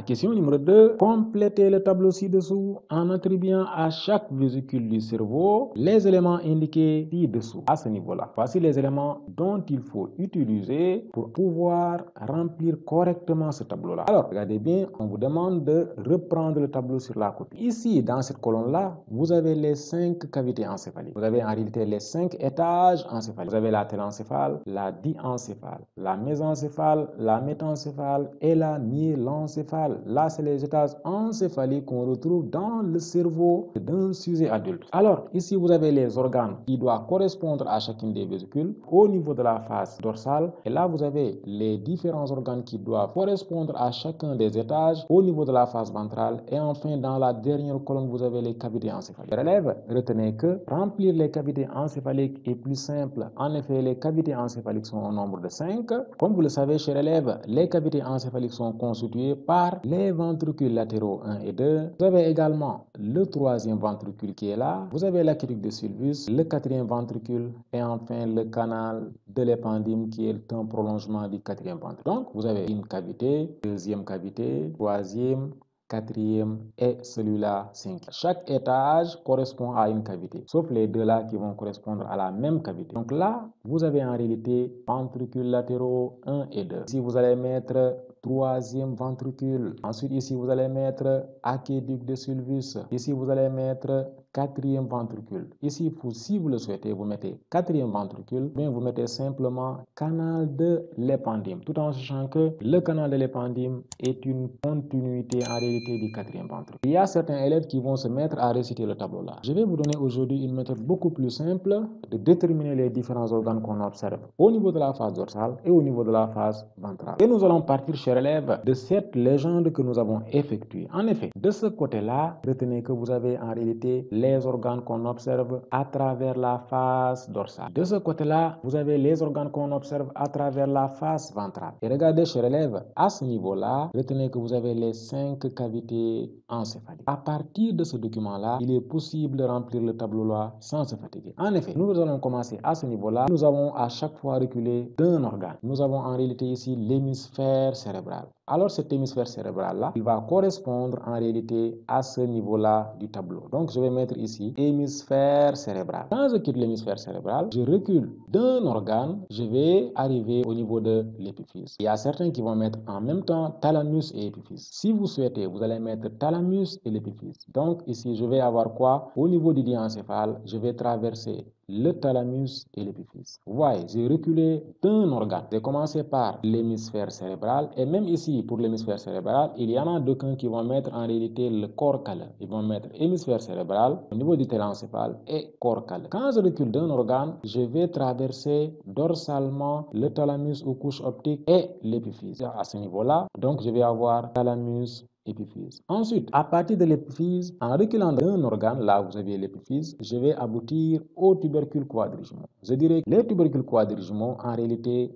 question numéro 2, complétez le tableau ci-dessous en attribuant à chaque vésicule du cerveau les éléments indiqués ci-dessous. À ce niveau-là, voici les éléments dont il faut utiliser pour pouvoir remplir correctement ce tableau-là. Alors, regardez bien, on vous demande de reprendre le tableau sur la copie. Ici, dans cette colonne-là, vous avez les 5 cavités encéphaliques. Vous avez en réalité les 5 étages encéphaliques. Vous avez la télencéphale, la diencéphale, la mésencéphale, la métencéphale et la myélencéphale. Là, c'est les étages encéphaliques qu'on retrouve dans le cerveau d'un sujet adulte. Alors, ici, vous avez les organes qui doivent correspondre à chacune des vésicules au niveau de la face dorsale. Et là, vous avez les différents organes qui doivent correspondre à chacun des étages au niveau de la face ventrale. Et enfin, dans la dernière colonne, vous avez les cavités encéphaliques. Chers élèves, retenez que remplir les cavités encéphaliques est plus simple. En effet, les cavités encéphaliques sont au nombre de 5. Comme vous le savez, chers élèves, les cavités encéphaliques sont constituées par les ventricules latéraux 1 et 2. Vous avez également le troisième ventricule qui est là. Vous avez l'aqueduc de Sylvius, le quatrième ventricule et enfin le canal de l'épendyle qui est un prolongement du quatrième ventricule. Donc, vous avez une cavité, deuxième cavité, troisième, quatrième et celui-là cinquième. Chaque étage correspond à une cavité, sauf les deux là qui vont correspondre à la même cavité. Donc là, vous avez en réalité ventricules latéraux 1 et 2. Ici, vous allez mettre troisième ventricule. Ensuite, ici, vous allez mettre aqueduc de Sylvius. Ici, vous allez mettre quatrième ventricule. Ici, si vous le souhaitez, vous mettez quatrième ventricule, bien vous mettez simplement canal de l'épendyle, tout en sachant que le canal de l'épendyle est une continuité en réalité du quatrième ventricule. Il y a certains élèves qui vont se mettre à réciter le tableau là. Je vais vous donner aujourd'hui une méthode beaucoup plus simple de déterminer les différents organes qu'on observe au niveau de la face dorsale et au niveau de la face ventrale. Et nous allons partir, chers élèves, de cette légende que nous avons effectuée. En effet, de ce côté-là, retenez que vous avez en réalité les organes qu'on observe à travers la face dorsale. De ce côté-là, vous avez les organes qu'on observe à travers la face ventrale. Et regardez, chers élèves, à ce niveau-là, retenez que vous avez les 5 cavités encéphaliques. À partir de ce document-là, il est possible de remplir le tableau-là sans se fatiguer. En effet, nous allons commencer à ce niveau-là. Nous avons à chaque fois reculé d'un organe. Nous avons en réalité ici l'hémisphère cérébral. Alors cet hémisphère cérébral-là, il va correspondre en réalité à ce niveau-là du tableau. Donc je vais mettre ici hémisphère cérébral. Quand je quitte l'hémisphère cérébral, je recule d'un organe, je vais arriver au niveau de l'épiphyse. Il y a certains qui vont mettre en même temps thalamus et épiphyse. Si vous souhaitez, vous allez mettre thalamus et l'épiphyse. Donc ici, je vais avoir quoi? Au niveau du diencéphale, je vais traverser le thalamus et l'épiphyse. Vous voyez, j'ai reculé d'un organe. J'ai commencé par l'hémisphère cérébral et même ici, pour l'hémisphère cérébral, il y en a d'aucuns qui vont mettre en réalité le corps calleux. Ils vont mettre hémisphère cérébral au niveau du télencéphale et corps calleux. Quand je recule d'un organe, je vais traverser dorsalement le thalamus ou couche optique et l'épiphyse. À ce niveau-là, donc je vais avoir thalamus, épiphyse. Ensuite, à partir de l'épiphyse, en reculant d'un organe, là vous avez l'épiphyse, je vais aboutir au tubercule quadrigemaux. Je dirais que les tubercules quadrigemaux, en réalité,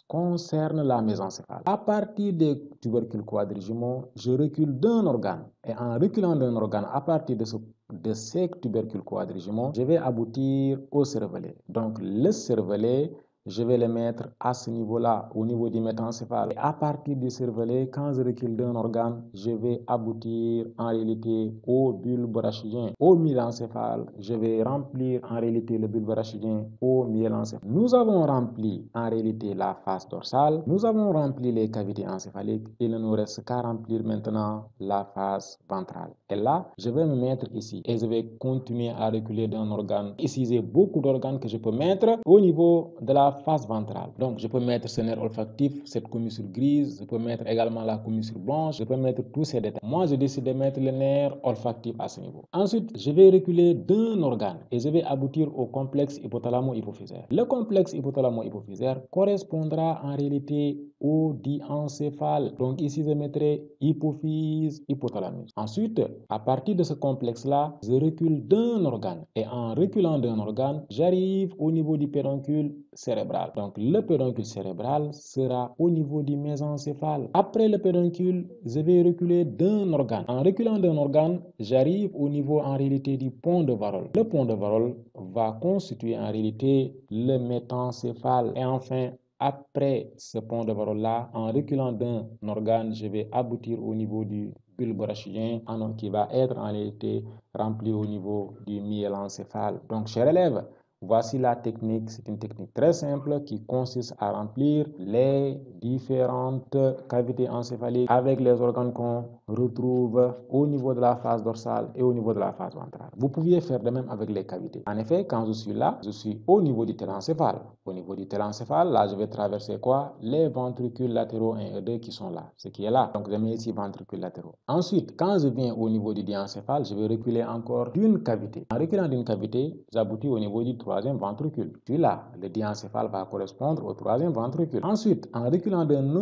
concernent la mésencéphale. À partir des tubercules quadrigemaux, je recule d'un organe. Et en reculant d'un organe, à partir de ces tubercules quadrigemaux, je vais aboutir au cervelet. Donc, le cervelet, je vais le mettre à ce niveau-là, au niveau du métencéphale. Et à partir du cervelet, quand je recule d'un organe, je vais aboutir en réalité au bulbe rachidien. Au myélencéphale, je vais remplir en réalité le bulbe rachidien au myélencéphale. Nous avons rempli en réalité la face dorsale, nous avons rempli les cavités encéphaliques. Il ne nous reste qu'à remplir maintenant la face ventrale. Et là, je vais me mettre ici et je vais continuer à reculer d'un organe. Ici, j'ai beaucoup d'organes que je peux mettre au niveau de la face ventrale. Donc, je peux mettre ce nerf olfactif, cette commissure grise, je peux mettre également la commissure blanche, je peux mettre tous ces détails. Moi, je décide de mettre le nerf olfactif à ce niveau. Ensuite, je vais reculer d'un organe et je vais aboutir au complexe hypothalamo-hypophysaire. Le complexe hypothalamo-hypophysaire correspondra en réalité au diencéphale. Donc, ici, je mettrai hypophyse, hypothalamus. Ensuite, à partir de ce complexe-là, je recule d'un organe et en reculant d'un organe, j'arrive au niveau du pédoncule cérébral. Donc, le pédoncule cérébral sera au niveau du mésencéphale. Après le pédoncule, je vais reculer d'un organe. En reculant d'un organe, j'arrive au niveau en réalité du pont de Varol. Le pont de Varol va constituer en réalité le métencéphale. Et enfin, après ce pont de parole-là, en reculant d'un organe, je vais aboutir au niveau du bulbe rachidien, qui va être en réalité rempli au niveau du myélencéphale. Donc, chers élèves, voici la technique. C'est une technique très simple qui consiste à remplir les différentes cavités encéphaliques avec les organes qu'on retrouve au niveau de la face dorsale et au niveau de la face ventrale. Vous pouviez faire de même avec les cavités. En effet, quand je suis là, je suis au niveau du télencéphale. Au niveau du télencéphale, là, je vais traverser quoi? Les ventricules latéraux 1 et 2 qui sont là, ce qui est là. Donc, je mets ici ventricules latéraux. Ensuite, quand je viens au niveau du diencéphale, je vais reculer encore d'une cavité. En reculant d'une cavité, j'aboutis au niveau du troisième ventricule. Puis là, le diencéphale va correspondre au troisième ventricule. Ensuite, en reculant d'une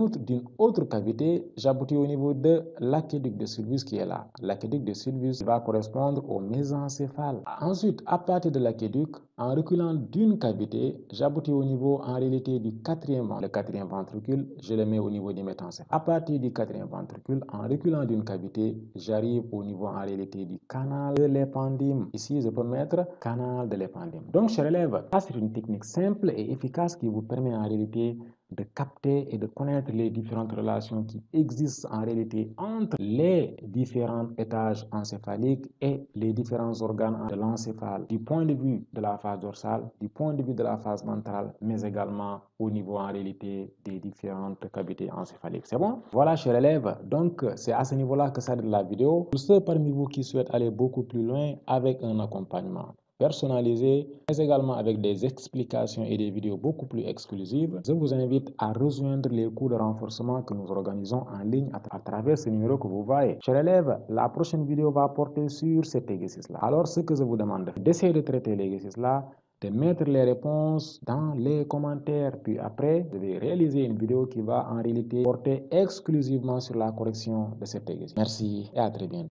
autre cavité, j'aboutis au niveau de l'aqueduc de Sylvius qui est là. L'aqueduc de Sylvius va correspondre au mésencéphale. Ensuite, à partir de l'aqueduc, en reculant d'une cavité, j'aboutis au niveau en réalité du quatrième ventricule. Le quatrième ventricule, je le mets au niveau du mésencéphale. À partir du quatrième ventricule, en reculant d'une cavité, j'arrive au niveau en réalité du canal de l'épendyle. Ici, je peux mettre canal de l'épendyle. Donc, chers élèves, ça c'est une technique simple et efficace qui vous permet en réalité de capter et de connaître les différentes relations qui existent en réalité entre les différents étages encéphaliques et les différents organes de l'encéphale, du point de vue de la face dorsale, du point de vue de la face ventrale, mais également au niveau en réalité des différentes cavités encéphaliques. C'est bon? Voilà, chers élèves, donc c'est à ce niveau-là que s'arrête la vidéo. Pour ceux parmi vous qui souhaitent aller beaucoup plus loin avec un accompagnement personnalisé, mais également avec des explications et des vidéos beaucoup plus exclusives, je vous invite à rejoindre les cours de renforcement que nous organisons en ligne à travers ce numéro que vous voyez. Chers élèves, la prochaine vidéo va porter sur cet exercice-là. Alors, ce que je vous demande, d'essayer de traiter l'exercice-là, de mettre les réponses dans les commentaires. Puis après, je vais réaliser une vidéo qui va en réalité porter exclusivement sur la correction de cet exercice. Merci et à très bientôt.